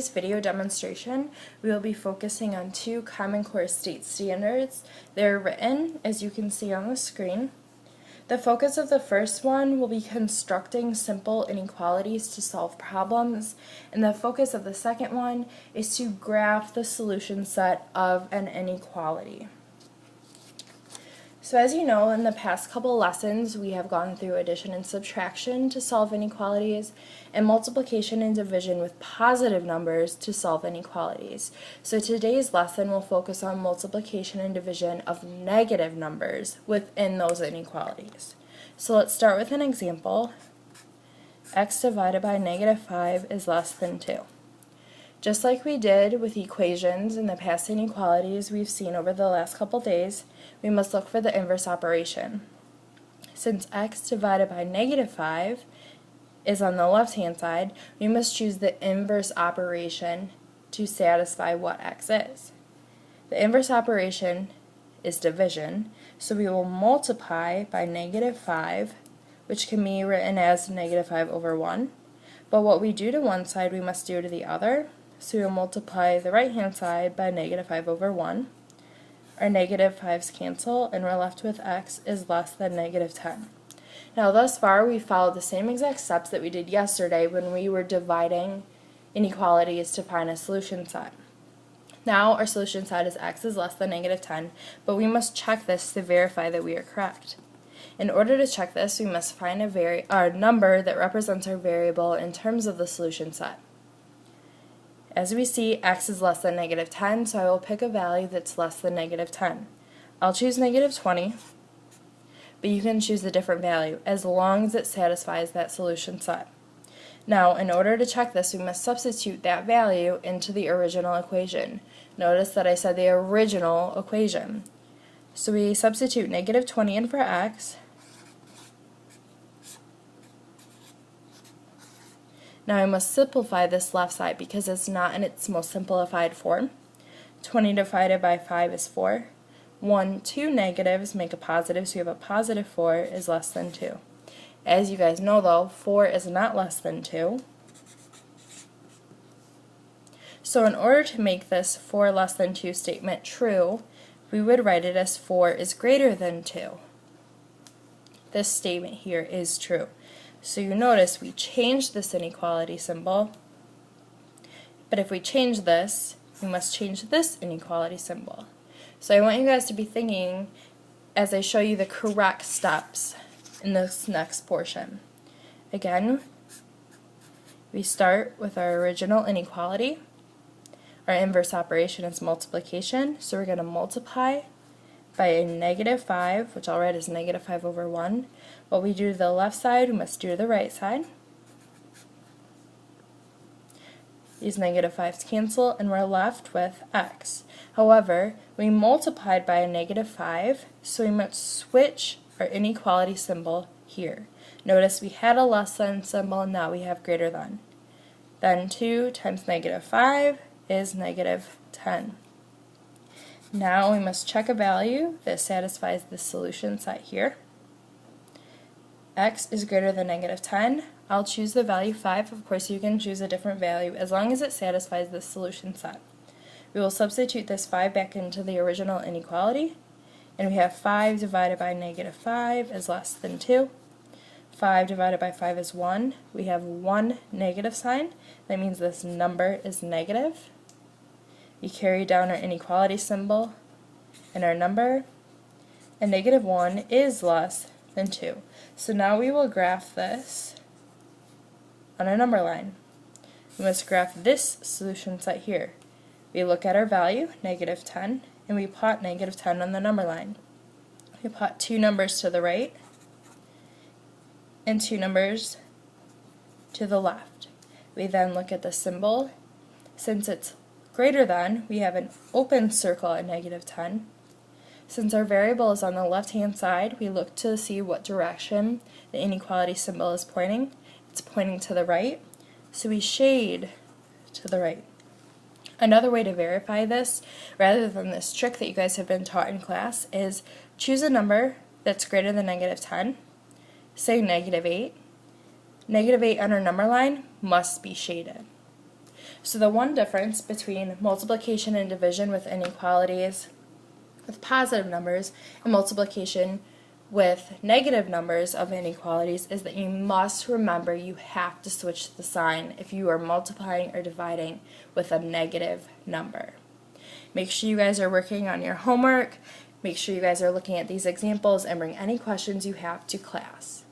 this video demonstration, we will be focusing on two Common Core state standards. They're written, as you can see on the screen. The focus of the first one will be constructing simple inequalities to solve problems, and the focus of the second one is to graph the solution set of an inequality. So as you know, in the past couple lessons we have gone through addition and subtraction to solve inequalities and multiplication and division with positive numbers to solve inequalities. So today's lesson will focus on multiplication and division of negative numbers within those inequalities. So let's start with an example. X divided by -5 is less than 2. Just like we did with equations in the past inequalities we've seen over the last couple days, we must look for the inverse operation. Since x divided by -5 is on the left-hand side, we must choose the inverse operation to satisfy what x is. The inverse operation is division, so we will multiply by -5, which can be written as -5 over 1. But what we do to one side, we must do to the other. So we will multiply the right-hand side by -5 over 1. Our -5's cancel, and we're left with x is less than -10. Now thus far we followed the same exact steps that we did yesterday when we were dividing inequalities to find a solution set. Now our solution set is x is less than -10, but we must check this to verify that we are correct. In order to check this, we must find a number that represents our variable in terms of the solution set. As we see, x is less than -10, so I will pick a value that's less than -10. I'll choose -20, but you can choose a different value as long as it satisfies that solution set. Now, in order to check this, we must substitute that value into the original equation. Notice that I said the original equation. So we substitute -20 in for x. Now I must simplify this left side because it's not in its most simplified form. 20 divided by 5 is 4. 2 negatives make a positive, so we have a positive 4 is less than 2. As you guys know though, 4 is not less than 2. So in order to make this 4 less than 2 statement true, we would write it as 4 is greater than 2. This statement here is true. So you notice we changed this inequality symbol, but if we change this, we must change this inequality symbol. So I want you guys to be thinking as I show you the correct steps in this next portion. Again, we start with our original inequality. Our inverse operation is multiplication, so we're going to multiply by a -5, which I'll write as -5 over 1. What we do to the left side, we must do to the right side. These -5's cancel, and we're left with x. However, we multiplied by a -5, so we must switch our inequality symbol here. Notice we had a less than symbol, now we have greater than. Then 2 times -5 is -10. Now we must check a value that satisfies the solution set here. X is greater than -10. I'll choose the value 5. Of course you can choose a different value as long as it satisfies the solution set. We will substitute this 5 back into the original inequality, and we have 5 divided by -5 is less than 2. 5 divided by 5 is 1. We have one negative sign. That means this number is negative. We carry down our inequality symbol and our number, and -1 is less than 2. So now we will graph this on our number line. We must graph this solution set here. We look at our value, -10, and we plot -10 on the number line. We plot two numbers to the right and two numbers to the left. We then look at the symbol. Since it's greater than, we have an open circle at -10. Since our variable is on the left-hand side, we look to see what direction the inequality symbol is pointing. It's pointing to the right, so we shade to the right. Another way to verify this, rather than this trick that you guys have been taught in class, is choose a number that's greater than -10, say -8. -8 on our number line must be shaded. So the one difference between multiplication and division with inequalities with positive numbers and multiplication with negative numbers of inequalities is that you must remember you have to switch the sign if you are multiplying or dividing with a negative number. Make sure you guys are working on your homework. Make sure you guys are looking at these examples and bring any questions you have to class.